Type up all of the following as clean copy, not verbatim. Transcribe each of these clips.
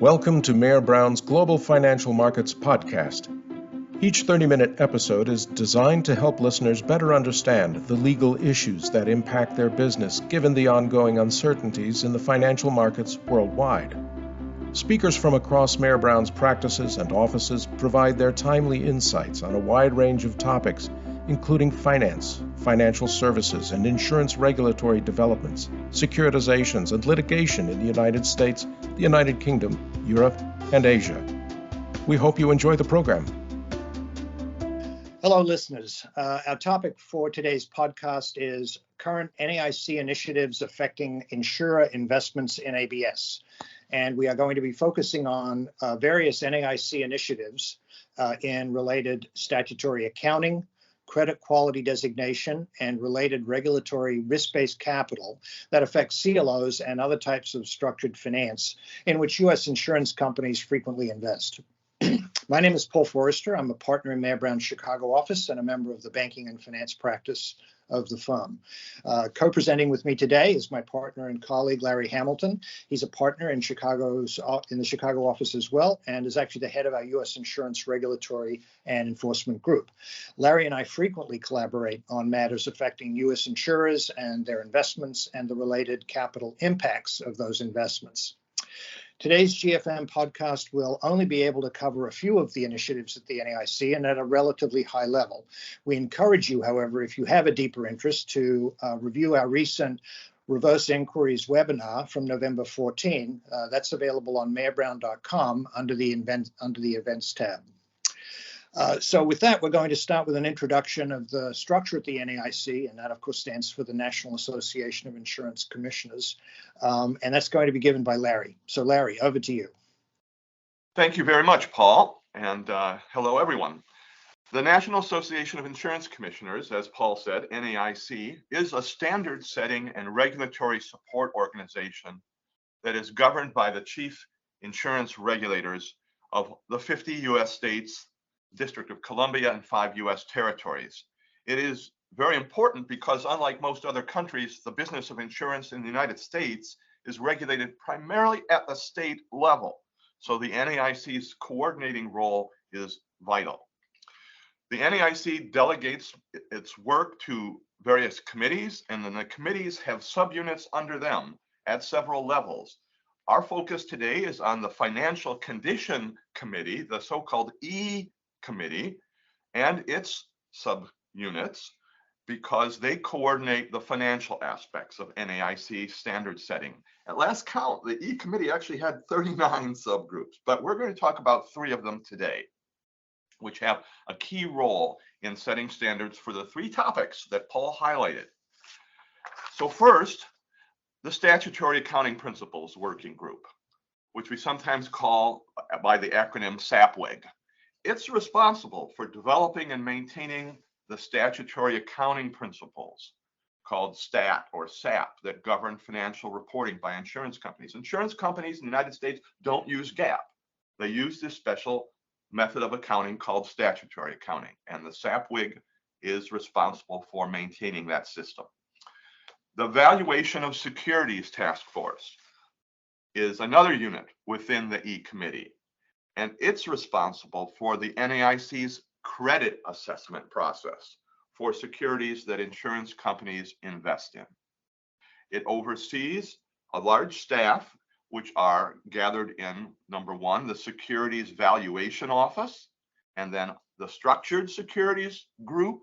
Welcome to Mayer Brown's Global Financial Markets Podcast. Each 30-minute episode is designed to help listeners better understand the legal issues that impact their business given the ongoing uncertainties in the financial markets worldwide. Speakers from across Mayer Brown's practices and offices provide their timely insights on a wide range of topics, including finance, financial services, and insurance regulatory developments, securitizations, and litigation in the United States, the United Kingdom, Europe, and Asia. We hope you enjoy the program. Hello, listeners. Our topic for today's podcast is current NAIC initiatives affecting insurer investments in ABS. And we are going to be focusing on various NAIC initiatives in related statutory accounting, credit quality designation, and related regulatory risk-based capital that affect CLOs and other types of structured finance in which U.S. insurance companies frequently invest. My name is Paul Forrester. I'm a partner in Mayer Brown's Chicago office and a member of the banking and finance practice of the firm. Co-presenting with me today is my partner and colleague, Larry Hamilton. He's a partner in the Chicago office as well, and is actually the head of our U.S. insurance regulatory and enforcement group. Larry and I frequently collaborate on matters affecting U.S. insurers and their investments and the related capital impacts of those investments. Today's GFM podcast will only be able to cover a few of the initiatives at the NAIC and at a relatively high level. We encourage you, however, if you have a deeper interest, to review our recent Reverse Inquiries webinar from November 14. That's available on mayerbrown.com under the Events tab. So with that, we're going to start with an introduction of the structure at the NAIC, and that, of course, stands for the National Association of Insurance Commissioners, and that's going to be given by Larry. So Larry, over to you. Thank you very much, Paul, and hello, everyone. The National Association of Insurance Commissioners, as Paul said, NAIC, is a standard-setting and regulatory support organization that is governed by the chief insurance regulators of the 50 U.S. states, District of Columbia, and 5 U.S. territories. It is very important because, unlike most other countries, the business of insurance in the United States is regulated primarily at the state level. So the NAIC's coordinating role is vital. The NAIC delegates its work to various committees, and then the committees have subunits under them at several levels. Our focus today is on the Financial Condition Committee, the so-called E Committee, and its subunits, because they coordinate the financial aspects of NAIC standard setting. At last count, the E Committee actually had 39 subgroups, but we're going to talk about 3 of them today, which have a key role in setting standards for the 3 topics that Paul highlighted. So first, the Statutory Accounting Principles Working Group, which we sometimes call by the acronym SAPWIG. It's responsible for developing and maintaining the statutory accounting principles called STAT or SAP that govern financial reporting by insurance companies. Insurance companies in the United States don't use GAAP. They use this special method of accounting called statutory accounting, and the SAPWIG is responsible for maintaining that system. The Valuation of Securities Task Force is another unit within the E Committee, and it's responsible for the NAIC's credit assessment process for securities that insurance companies invest in. It oversees a large staff, which are gathered in, number 1, the Securities Valuation Office, and then the Structured Securities Group,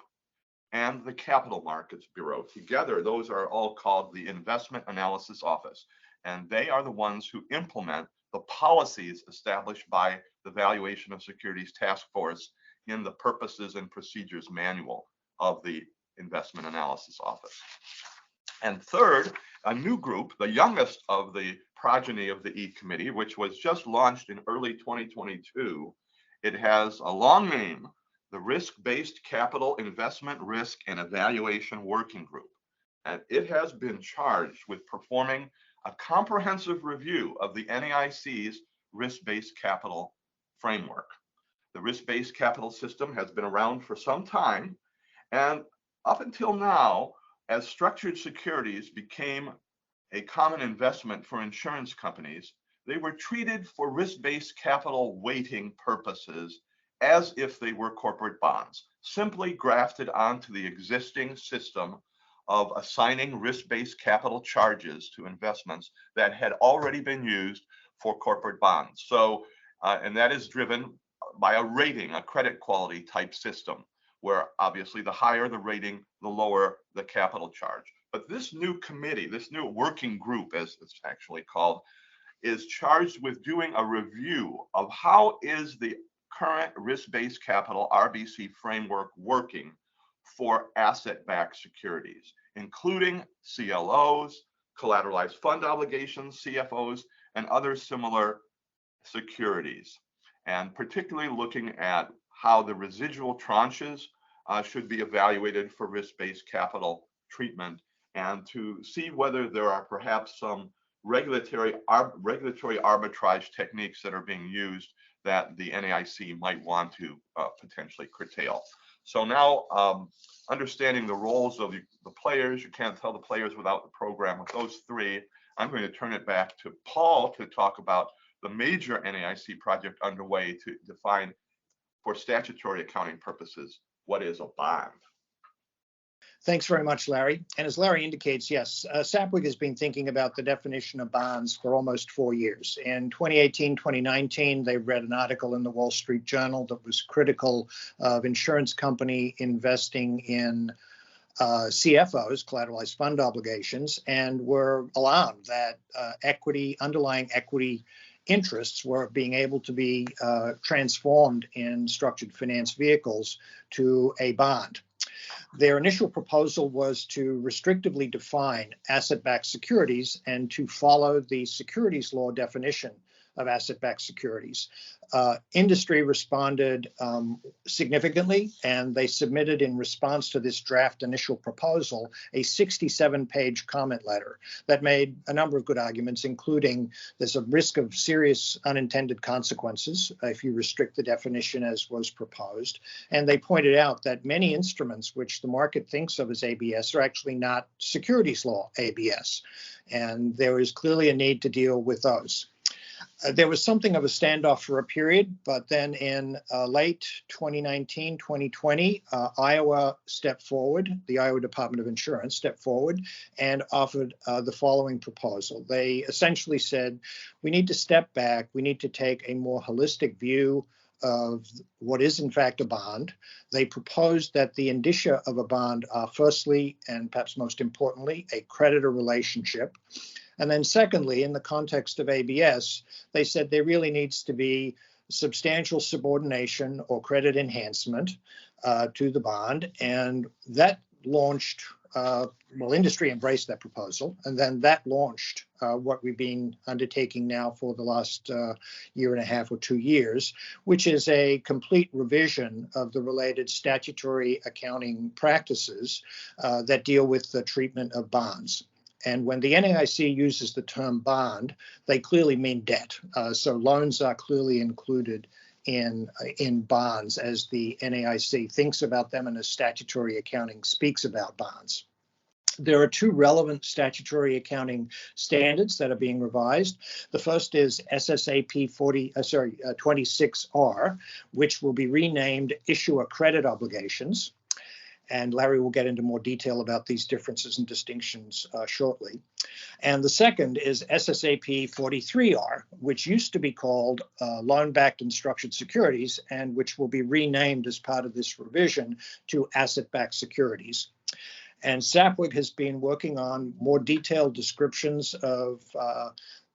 and the Capital Markets Bureau. Together, those are all called the Investment Analysis Office, and they are the ones who implement the policies established by the Valuation of Securities Task Force in the Purposes and Procedures Manual of the Investment Analysis Office. And third, a new group, the youngest of the progeny of the E Committee, which was just launched in early 2022. It has a long name, the Risk-Based Capital Investment Risk and Evaluation Working Group. And it has been charged with performing a comprehensive review of the NAIC's risk-based capital framework. The risk-based capital system has been around for some time, and up until now, as structured securities became a common investment for insurance companies, they were treated for risk-based capital weighting purposes as if they were corporate bonds, simply grafted onto the existing system of assigning risk-based capital charges to investments that had already been used for corporate bonds. So, and that is driven by a rating, a credit quality type system, where obviously the higher the rating, the lower the capital charge. But this new committee, this new working group, as it's actually called, is charged with doing a review of how is the current risk-based capital RBC framework working for asset-backed securities, including CLOs, collateralized fund obligations, CFOs, and other similar securities, and particularly looking at how the residual tranches should be evaluated for risk-based capital treatment, and to see whether there are perhaps some regulatory arbitrage techniques that are being used that the NAIC might want to potentially curtail. So now, understanding the roles of the players, you can't tell the players without the program. With those three, I'm going to turn it back to Paul to talk about the major NAIC project underway to define, for statutory accounting purposes, what is a bond. Thanks very much, Larry. And as Larry indicates, yes, SAPWIG has been thinking about the definition of bonds for almost 4 years. In 2018, 2019, they read an article in the Wall Street Journal that was critical of insurance company investing in CFOs, collateralized fund obligations, and were alarmed that underlying equity interests were being able to be transformed in structured finance vehicles to a bond. Their initial proposal was to restrictively define asset-backed securities and to follow the securities law definition of asset-backed securities. Industry responded significantly, and they submitted in response to this draft initial proposal a 67-page comment letter that made a number of good arguments, including there's a risk of serious unintended consequences if you restrict the definition as was proposed. And they pointed out that many instruments which the market thinks of as ABS are actually not securities law ABS, and there is clearly a need to deal with those. There was something of a standoff for a period, but then in late 2019, 2020, Iowa stepped forward, the Iowa Department of Insurance stepped forward and offered the following proposal. They essentially said, we need to step back, we need to take a more holistic view of what is in fact a bond. They proposed that the indicia of a bond are firstly, and perhaps most importantly, a creditor relationship. And then secondly, in the context of ABS, they said there really needs to be substantial subordination or credit enhancement to the bond. And that launched, industry embraced that proposal. And then that launched what we've been undertaking now for the last year and a half or 2 years, which is a complete revision of the related statutory accounting practices that deal with the treatment of bonds. And when the NAIC uses the term bond, they clearly mean debt. So loans are clearly included in bonds as the NAIC thinks about them and as statutory accounting speaks about bonds. There are 2 relevant statutory accounting standards that are being revised. The first is SSAP 26R, which will be renamed Issuer Credit Obligations. And Larry will get into more detail about these differences and distinctions shortly. And the second is SSAP 43R, which used to be called Loan-Backed and Structured Securities, and which will be renamed as part of this revision to Asset-Backed Securities. And SAPWIG has been working on more detailed descriptions of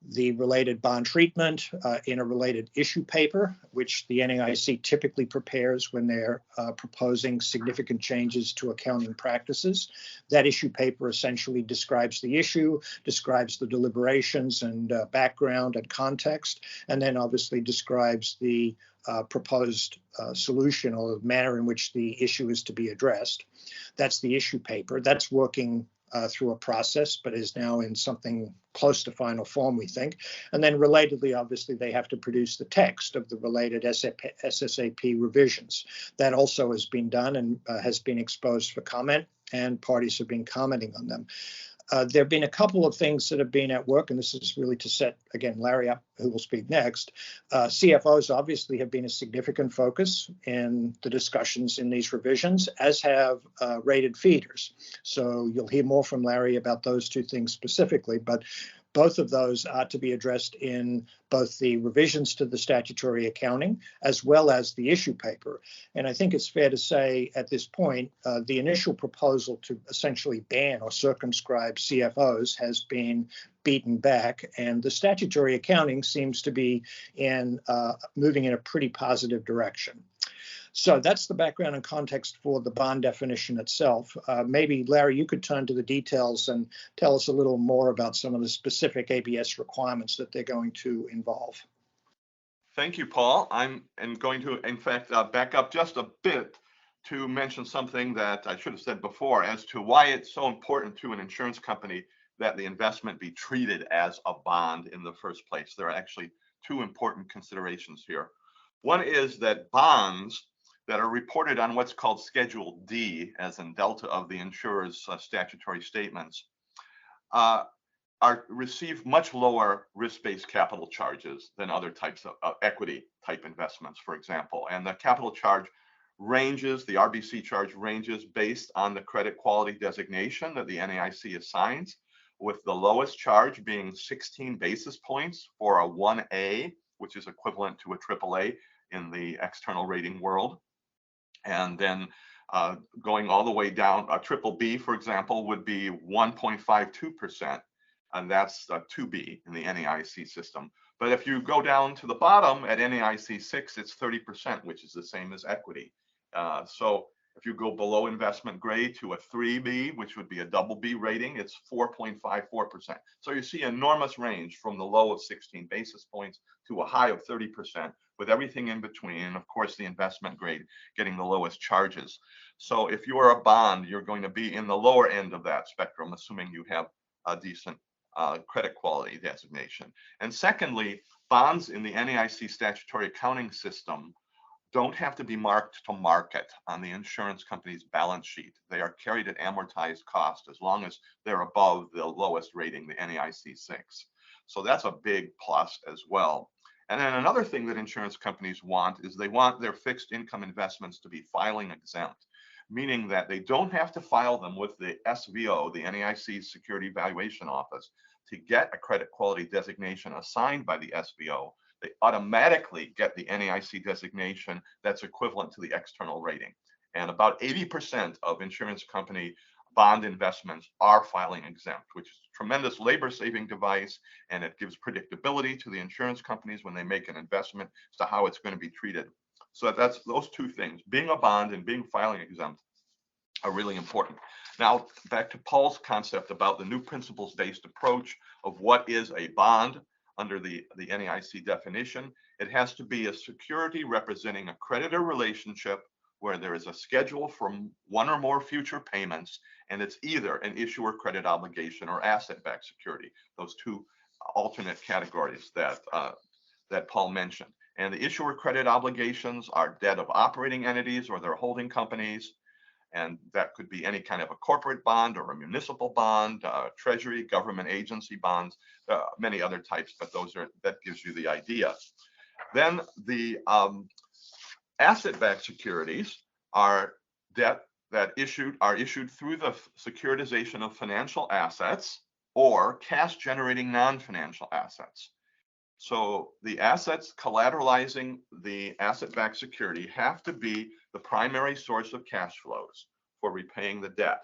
the related bond treatment in a related issue paper, which the NAIC typically prepares when they're proposing significant changes to accounting practices. That issue paper essentially describes the issue, describes the deliberations and background and context, and then obviously describes the proposed solution or the manner in which the issue is to be addressed. That's the issue paper. That's working through a process, but is now in something close to final form, we think. And then relatedly, obviously, they have to produce the text of the related SSAP revisions. That also has been done and has been exposed for comment, and parties have been commenting on them. There have been a couple of things that have been at work, and this is really to set, again, Larry up, who will speak next. CFOs obviously have been a significant focus in the discussions in these revisions, as have rated feeders. So you'll hear more from Larry about those two things specifically, but both of those are to be addressed in both the revisions to the statutory accounting as well as the issue paper. And I think it's fair to say at this point, the initial proposal to essentially ban or circumscribe CFOs has been beaten back, and the statutory accounting seems to be moving in a pretty positive direction. So that's the background and context for the bond definition itself. Maybe, Larry, you could turn to the details and tell us a little more about some of the specific ABS requirements that they're going to involve. Thank you, Paul. I'm going to, in fact, back up just a bit to mention something that I should have said before as to why it's so important to an insurance company that the investment be treated as a bond in the first place. There are actually two important considerations here. One is that bonds that are reported on what's called Schedule D, as in delta of the insurer's statutory statements, receive much lower risk-based capital charges than other types of equity-type investments, for example. And the capital charge ranges, the RBC charge ranges based on the credit quality designation that the NAIC assigns, with the lowest charge being 16 basis points for a 1A, which is equivalent to a AAA in the external rating world. And then going all the way down, a BBB, for example, would be 1.52%, and that's a 2B in the NAIC system. But if you go down to the bottom at NAIC 6, it's 30%, which is the same as equity. So if you go below investment grade to a 3B, which would be a BB rating, it's 4.54%. So you see enormous range from the low of 16 basis points to a high of 30%, with everything in between, and of course the investment grade getting the lowest charges. So if you are a bond, you're going to be in the lower end of that spectrum, assuming you have a decent credit quality designation. And secondly, bonds in the NAIC statutory accounting system don't have to be marked to market on the insurance company's balance sheet. They are carried at amortized cost as long as they're above the lowest rating, the NAIC 6. So that's a big plus as well. And then another thing that insurance companies want is they want their fixed income investments to be filing exempt, meaning that they don't have to file them with the SVO, the NAIC Security Valuation Office, to get a credit quality designation assigned by the SVO. They automatically get the NAIC designation that's equivalent to the external rating. And about 80% of insurance company bond investments are filing exempt, which is a tremendous labor-saving device, and it gives predictability to the insurance companies when they make an investment as to how it's going to be treated. So that's those two things, being a bond and being filing exempt, are really important. Now, back to Paul's concept about the new principles-based approach of what is a bond under the NAIC definition. It has to be a security representing a creditor relationship where there is a schedule for one or more future payments, and it's either an issuer credit obligation or asset-backed security, those two alternate categories that Paul mentioned. And the issuer credit obligations are debt of operating entities or their holding companies, and that could be any kind of a corporate bond or a municipal bond, treasury, government agency bonds, many other types, but that gives you the idea. Then the asset-backed securities are debt that are issued through the securitization of financial assets or cash-generating non-financial assets. So the assets collateralizing the asset-backed security have to be the primary source of cash flows for repaying the debt.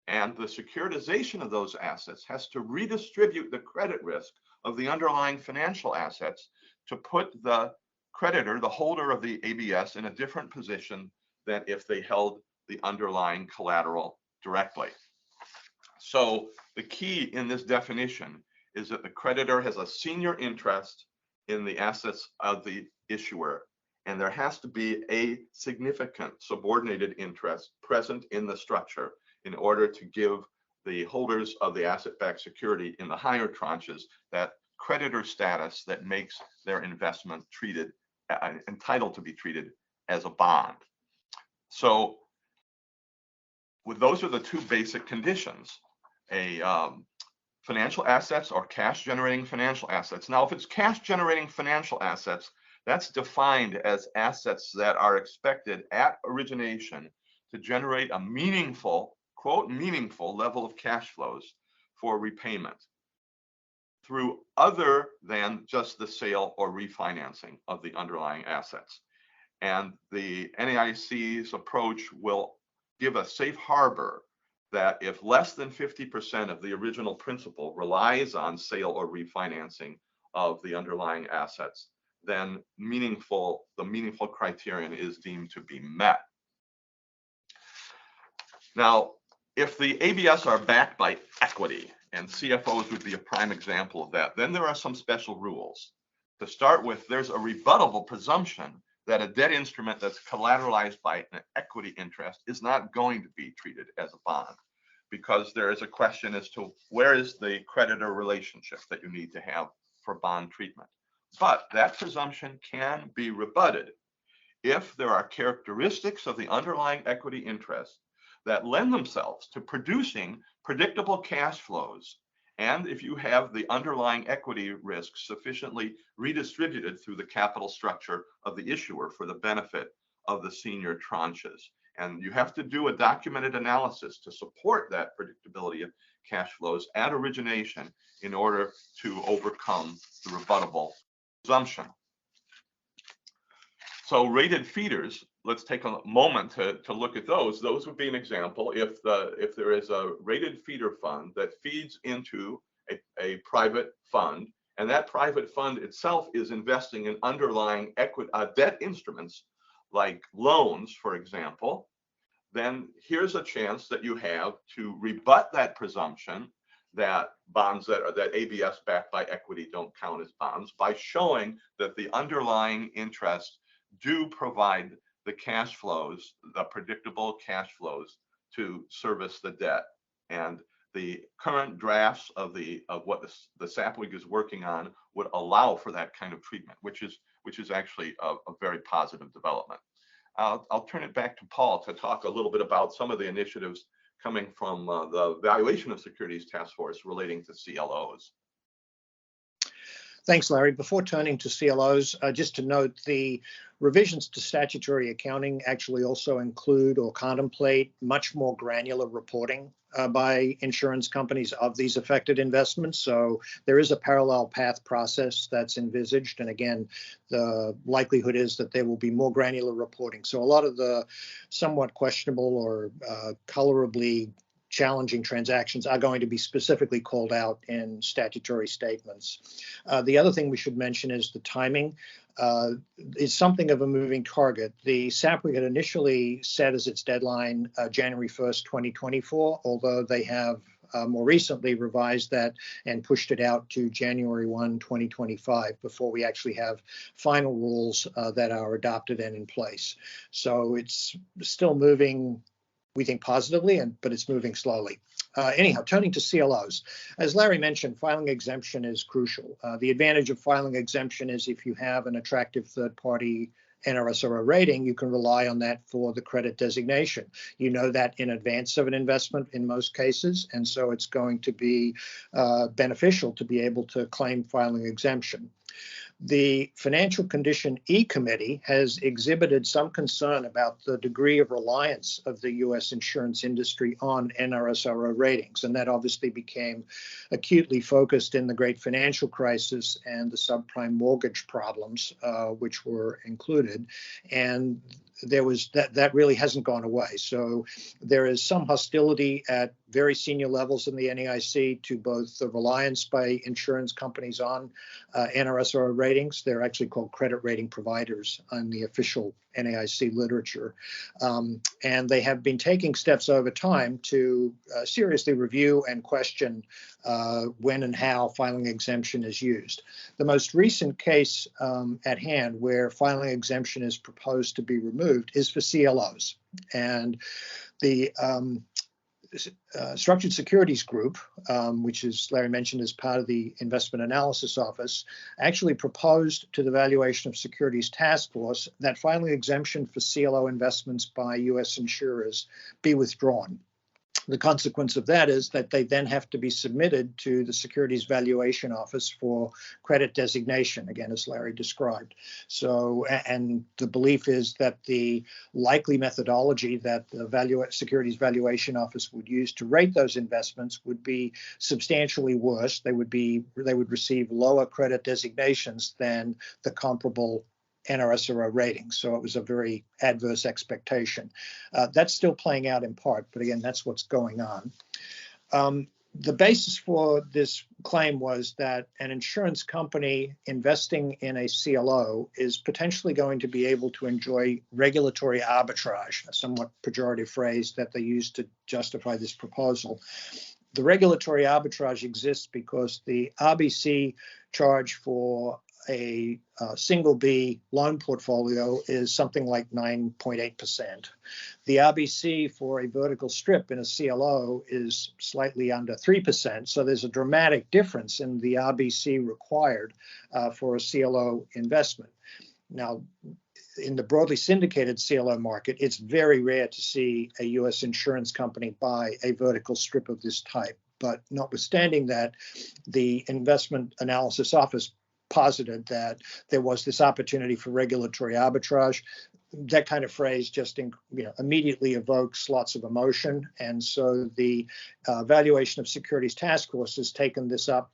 And the securitization of those assets has to redistribute the credit risk of the underlying financial assets to put the creditor, the holder of the ABS, in a different position than if they held the underlying collateral directly. So the key in this definition is that the creditor has a senior interest in the assets of the issuer, and there has to be a significant subordinated interest present in the structure in order to give the holders of the asset-backed security in the higher tranches that creditor status that makes their investment entitled to be treated as a bond. So those are the two basic conditions. financial assets or cash generating financial assets. Now, if it's cash generating financial assets, that's defined as assets that are expected at origination to generate a meaningful, quote, meaningful level of cash flows for repayment through other than just the sale or refinancing of the underlying assets. And the NAIC's approach will give a safe harbor that if less than 50% of the original principal relies on sale or refinancing of the underlying assets, then the meaningful criterion is deemed to be met. Now, if the ABS are backed by equity, and CFOs would be a prime example of that, then there are some special rules. To start with, there's a rebuttable presumption that a debt instrument that's collateralized by an equity interest is not going to be treated as a bond, because there is a question as to where is the creditor relationship that you need to have for bond treatment. But that presumption can be rebutted if there are characteristics of the underlying equity interest that lend themselves to producing predictable cash flows, and if you have the underlying equity risk sufficiently redistributed through the capital structure of the issuer for the benefit of the senior tranches. And you have to do a documented analysis to support that predictability of cash flows at origination in order to overcome the rebuttable presumption. So rated feeders, let's take a moment to look at those. Those would be an example if there is a rated feeder fund that feeds into a private fund, and that private fund itself is investing in underlying debt instruments like loans, for example, then here's a chance that you have to rebut that presumption that bonds that ABS backed by equity don't count as bonds by showing that the underlying interests do provide the cash flows, the predictable cash flows to service the debt. And the current drafts of what the SAPWIG is working on would allow for that kind of treatment, which is actually a very positive development. I'll turn it back to Paul to talk a little bit about some of the initiatives coming from the Valuation of Securities Task Force relating to CLOs. Thanks, Larry. Before turning to CLOs, just to note, the revisions to statutory accounting actually also include or contemplate much more granular reporting by insurance companies of these affected investments. So there is a parallel path process that's envisaged. And again, the likelihood is that there will be more granular reporting. So a lot of the somewhat questionable or colorably challenging transactions are going to be specifically called out in statutory statements. The other thing we should mention is the timing is something of a moving target. The SAPWIG had initially set as its deadline January 1st, 2024, although they have more recently revised that and pushed it out to January 1, 2025, before we actually have final rules that are adopted and in place. So it's still moving, we think, positively, but it's moving slowly. Anyhow, turning to CLOs. As Larry mentioned, filing exemption is crucial. The advantage of filing exemption is if you have an attractive third-party NRSRO rating, you can rely on that for the credit designation. You know that in advance of an investment in most cases, and so it's going to be beneficial to be able to claim filing exemption. The Financial Condition E Committee has exhibited some concern about the degree of reliance of the U.S. insurance industry on NRSRO ratings, and that obviously became acutely focused in the great financial crisis and the subprime mortgage problems, which were included. And there was that really hasn't gone away. So there is some hostility at very senior levels in the NAIC to both the reliance by insurance companies on NRSRO ratings. They're actually called credit rating providers on the official NAIC literature. And they have been taking steps over time to seriously review and question when and how filing exemption is used. The most recent case at hand where filing exemption is proposed to be removed is for CLOs. And the Structured Securities Group, which, as Larry mentioned, is part of the Investment Analysis Office, actually proposed to the Valuation of Securities Task Force that filing exemption for CLO investments by U.S. insurers be withdrawn. The consequence of that is that they then have to be submitted to the Securities Valuation Office for credit designation, again, as Larry described. So, and the belief is that the likely methodology that the Securities Valuation Office would use to rate those investments would be substantially worse. They would receive lower credit designations than the comparable NRSRO rating. So it was a very adverse expectation. That's still playing out in part, but again, that's what's going on. The basis for this claim was that an insurance company investing in a CLO is potentially going to be able to enjoy regulatory arbitrage, a somewhat pejorative phrase that they use to justify this proposal. The regulatory arbitrage exists because the RBC charge for a single B loan portfolio is something like 9.8%. The RBC for a vertical strip in a CLO is slightly under 3%. So there's a dramatic difference in the RBC required for a CLO investment. Now, in the broadly syndicated CLO market, it's very rare to see a U.S. insurance company buy a vertical strip of this type. But notwithstanding that, the Investment Analysis Office posited that there was this opportunity for regulatory arbitrage. That kind of phrase just immediately evokes lots of emotion. And so the Valuation of Securities Task Force has taken this up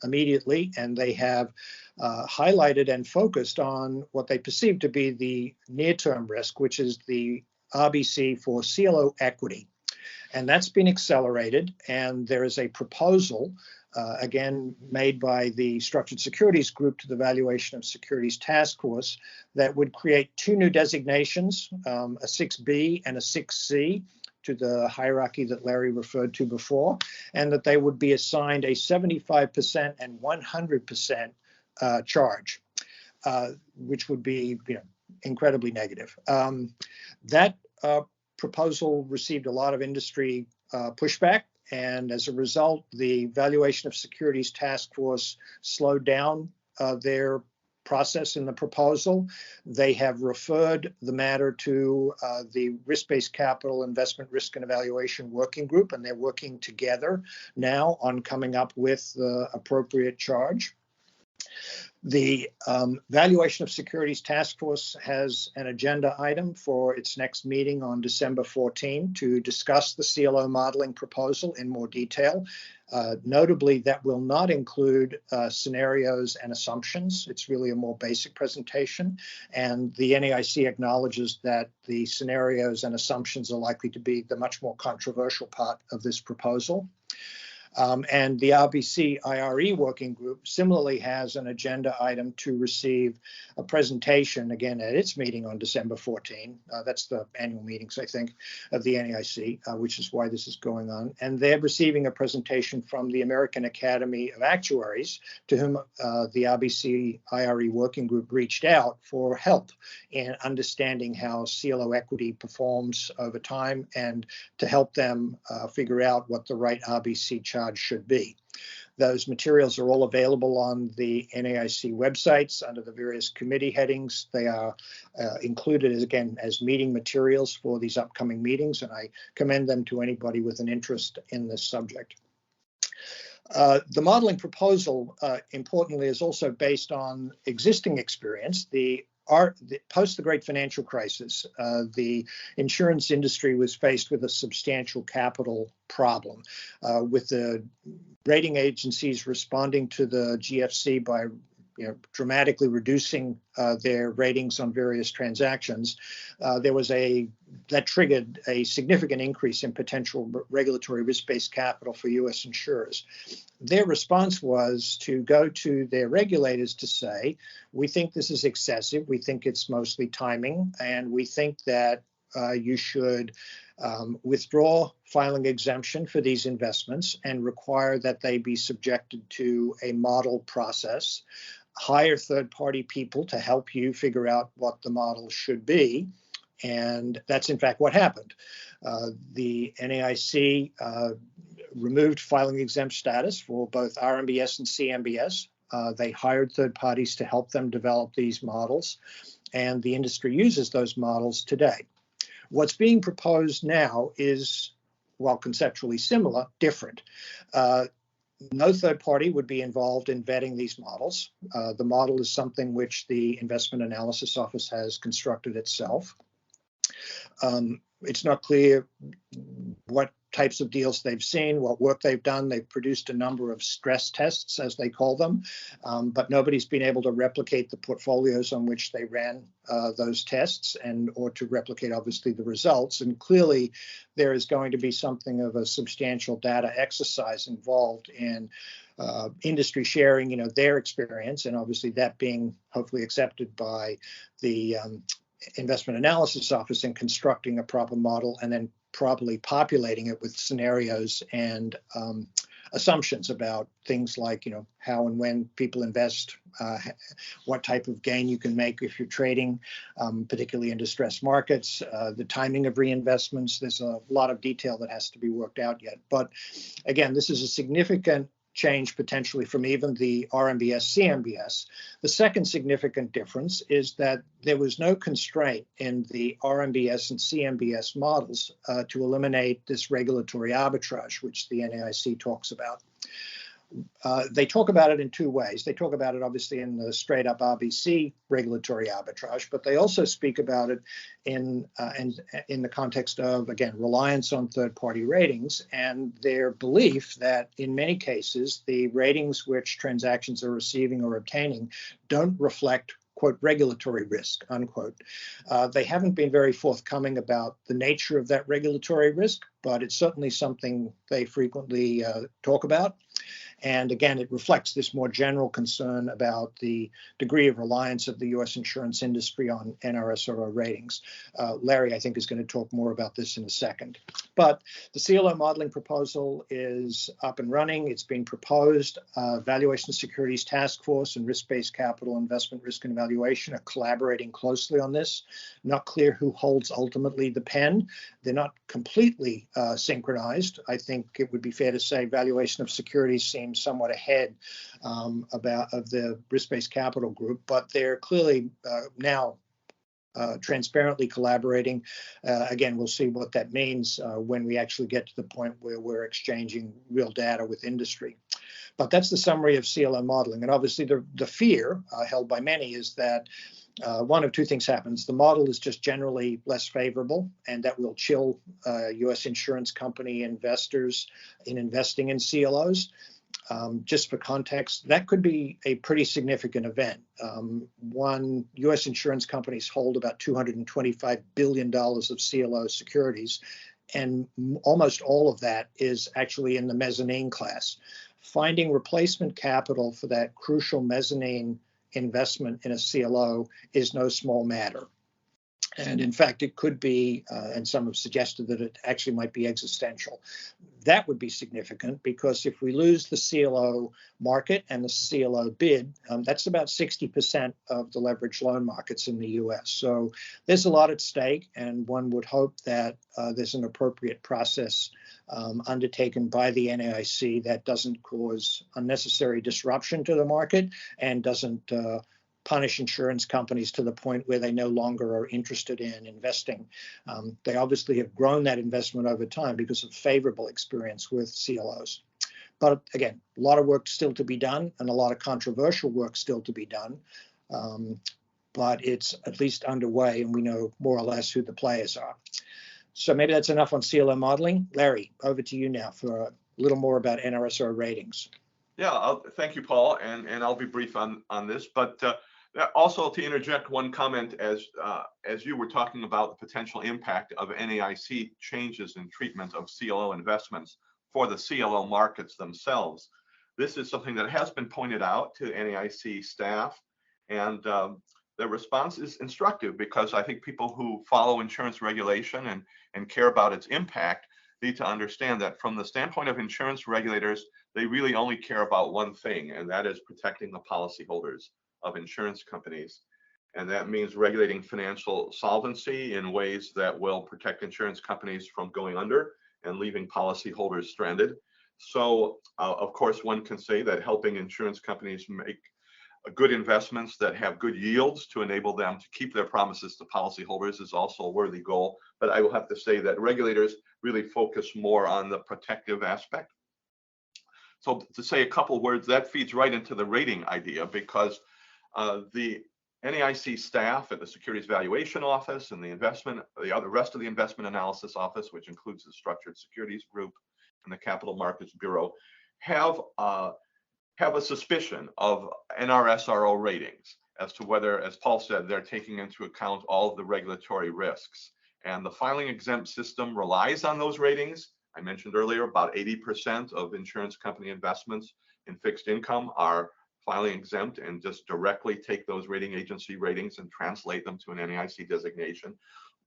immediately, and they have highlighted and focused on what they perceive to be the near-term risk, which is the RBC for CLO equity. And that's been accelerated, and there is a proposal again, made by the Structured Securities Group to the Valuation of Securities Task Force that would create two new designations, a 6B and a 6C, to the hierarchy that Larry referred to before, and that they would be assigned a 75% and 100% charge, which would be incredibly negative. That proposal received a lot of industry pushback. And as a result, the Valuation of Securities Task Force slowed down their process in the proposal. They have referred the matter to the Risk-Based Capital Investment Risk and Evaluation Working Group, and they're working together now on coming up with the appropriate charge. The Valuation of Securities Task Force has an agenda item for its next meeting on December 14 to discuss the CLO modeling proposal in more detail. Notably, that will not include scenarios and assumptions. It's really a more basic presentation. And the NAIC acknowledges that the scenarios and assumptions are likely to be the much more controversial part of this proposal. And the RBC IRE Working Group similarly has an agenda item to receive a presentation, again, at its meeting on December 14. That's the annual meetings, I think, of the NAIC, which is why this is going on. And they're receiving a presentation from the American Academy of Actuaries, to whom the RBC IRE Working Group reached out for help in understanding how CLO equity performs over time and to help them figure out what the right RBC charge should be. Those materials are all available on the NAIC websites under the various committee headings. They are included as meeting materials for these upcoming meetings, and I commend them to anybody with an interest in this subject. The modeling proposal, importantly, is also based on existing experience. Post the Great Financial Crisis, the insurance industry was faced with a substantial capital problem, with the rating agencies responding to the GFC by dramatically reducing their ratings on various transactions. That triggered a significant increase in potential regulatory risk-based capital for U.S. insurers. Their response was to go to their regulators to say, we think this is excessive, we think it's mostly timing, and we think that you should withdraw filing exemption for these investments and require that they be subjected to a model process, hire third-party people to help you figure out what the model should be. And that's in fact what happened. The NAIC removed filing exempt status for both RMBS and CMBS. They hired third parties to help them develop these models, and the industry uses those models today. What's being proposed now is while conceptually similar, different. No third party would be involved in vetting these models. The model is something which the Investment Analysis Office has constructed itself. It's not clear what types of deals they've seen, what work they've done. They've produced a number of stress tests, as they call them, but nobody's been able to replicate the portfolios on which they ran those tests or to replicate, obviously, the results. And clearly, there is going to be something of a substantial data exercise involved in industry sharing, their experience, and obviously that being hopefully accepted by the Investment Analysis Office in constructing a proper model and then properly populating it with scenarios and assumptions about things like, how and when people invest, what type of gain you can make if you're trading, particularly in distressed markets, the timing of reinvestments. There's a lot of detail that has to be worked out yet. But again, this is a significant change potentially from even the RMBS CMBS. The second significant difference is that there was no constraint in the RMBS and CMBS models to eliminate this regulatory arbitrage, which the NAIC talks about. They talk about it in two ways. They talk about it obviously in the straight up RBC regulatory arbitrage, but they also speak about it in the context of, again, reliance on third party ratings and their belief that in many cases, the ratings which transactions are receiving or obtaining don't reflect, quote, regulatory risk, unquote. They haven't been very forthcoming about the nature of that regulatory risk, but it's certainly something they frequently talk about. And again, it reflects this more general concern about the degree of reliance of the U.S. insurance industry on NRSRO ratings. Larry, I think, is going to talk more about this in a second. But the CLO modeling proposal is up and running. It's been proposed. Valuation Securities Task Force and Risk-Based Capital Investment Risk and Evaluation are collaborating closely on this. Not clear who holds ultimately the pen. They're not completely synchronized. I think it would be fair to say valuation of securities seems somewhat ahead of the risk-based capital group, but they're clearly now transparently collaborating. Again, we'll see what that means when we actually get to the point where we're exchanging real data with industry. But that's the summary of CLO modeling. And obviously the fear held by many is that one of two things happens. The model is just generally less favorable, and that will chill U.S. insurance company investors in investing in CLOs. Just for context, that could be a pretty significant event. One, U.S. insurance companies hold about $225 billion of CLO securities, and almost all of that is actually in the mezzanine class. Finding replacement capital for that crucial mezzanine investment in a CLO is no small matter. And in fact, it could be, and some have suggested that it actually might be existential. That would be significant because if we lose the CLO market and the CLO bid, that's about 60% of the leveraged loan markets in the US. So there's a lot at stake, and one would hope that there's an appropriate process undertaken by the NAIC that doesn't cause unnecessary disruption to the market and doesn't punish insurance companies to the point where they no longer are interested in investing. They obviously have grown that investment over time because of favorable experience with CLOs. But again, a lot of work still to be done and a lot of controversial work still to be done. But it's at least underway and we know more or less who the players are. So maybe that's enough on CLO modeling. Larry, over to you now for a little more about NRSRO ratings. Yeah, thank you, Paul, and I'll be brief on this, but also to interject one comment as you were talking about the potential impact of NAIC changes in treatment of CLO investments for the CLO markets themselves. This is something that has been pointed out to NAIC staff, and the response is instructive because I think people who follow insurance regulation and care about its impact need to understand that from the standpoint of insurance regulators, they really only care about one thing, and that is protecting the policyholders of insurance companies. And that means regulating financial solvency in ways that will protect insurance companies from going under and leaving policyholders stranded. So, of course, one can say that helping insurance companies make good investments that have good yields to enable them to keep their promises to policyholders is also a worthy goal. But I will have to say that regulators really focus more on the protective aspect. So to say a couple words, that feeds right into the rating idea, because the NAIC staff at the Securities Valuation Office and the rest of the Investment Analysis Office, which includes the Structured Securities Group and the Capital Markets Bureau, have a suspicion of NRSRO ratings as to whether, as Paul said, they're taking into account all of the regulatory risks. And the filing exempt system relies on those ratings. I mentioned earlier, about 80% of insurance company investments in fixed income are filing exempt and just directly take those rating agency ratings and translate them to an NAIC designation.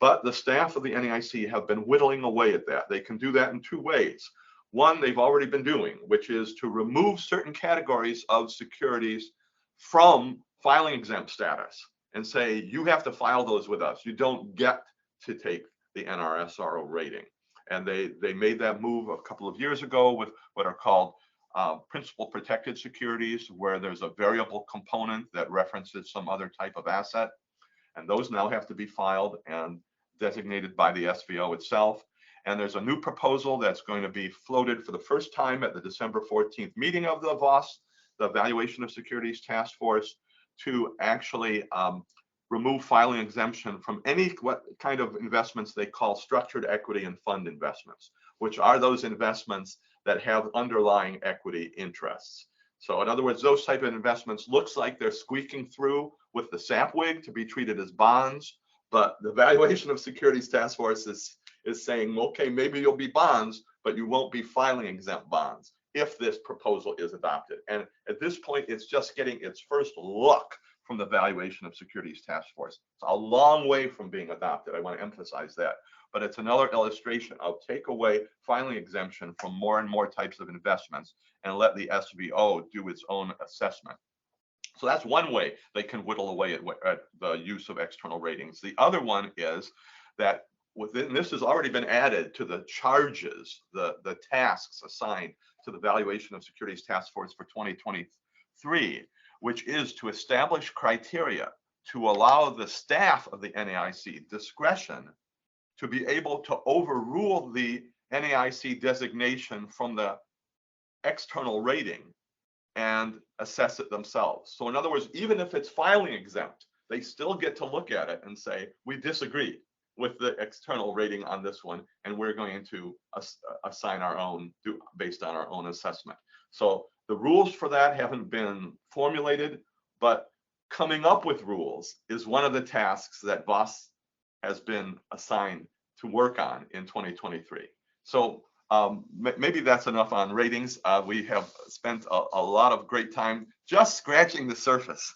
But the staff of the NAIC have been whittling away at that. They can do that in two ways. One, they've already been doing, which is to remove certain categories of securities from filing exempt status and say, you have to file those with us. You don't get to take the NRSRO rating. And they made that move a couple of years ago with what are called principal protected securities, where there's a variable component that references some other type of asset. And those now have to be filed and designated by the SVO itself. And there's a new proposal that's going to be floated for the first time at the December 14th meeting of the VOS, the Valuation of Securities Task Force, to actually remove filing exemption from what kind of investments they call structured equity and fund investments, which are those investments that have underlying equity interests. So in other words, those type of investments looks like they're squeaking through with the SAPWIG to be treated as bonds, but the Valuation of Securities Task Force is saying, okay, maybe you'll be bonds, but you won't be filing exempt bonds if this proposal is adopted. And at this point, it's just getting its first look from the Valuation of Securities Task Force. It's a long way from being adopted. I want to emphasize that. But it's another illustration of take away filing exemption from more and more types of investments and let the SVO do its own assessment. So that's one way they can whittle away at the use of external ratings. The other one is that this has already been added to the charges, the tasks assigned to the Valuation of Securities Task Force for 2023, which is to establish criteria to allow the staff of the NAIC discretion to be able to overrule the NAIC designation from the external rating and assess it themselves. So in other words, even if it's filing exempt, they still get to look at it and say, we disagree with the external rating on this one, and we're going to assign our own based on our own assessment. So the rules for that haven't been formulated, but coming up with rules is one of the tasks that VOS has been assigned to work on in 2023. So maybe that's enough on ratings. We have spent a lot of great time just scratching the surface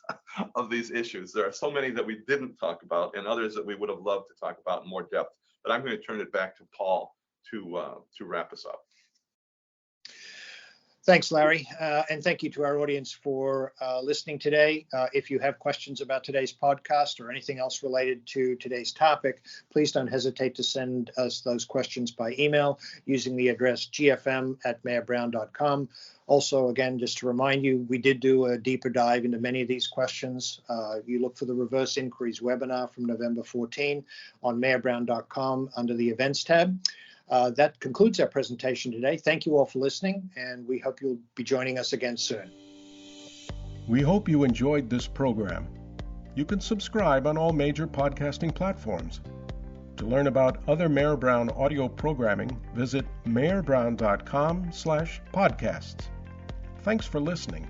of these issues. There are so many that we didn't talk about and others that we would have loved to talk about in more depth. But I'm going to turn it back to Paul to wrap us up. Thanks, Larry, and thank you to our audience for listening today. If you have questions about today's podcast or anything else related to today's topic, please don't hesitate to send us those questions by email using the address gfm@mayorbrown.com. Also, again, just to remind you, we did do a deeper dive into many of these questions. You look for the Reverse Inquiries webinar from November 14 on mayorbrown.com under the Events tab. That concludes our presentation today. Thank you all for listening, and we hope you'll be joining us again soon. We hope you enjoyed this program. You can subscribe on all major podcasting platforms. To learn about other Mayor Brown audio programming, visit mayorbrown.com/podcasts. Thanks for listening.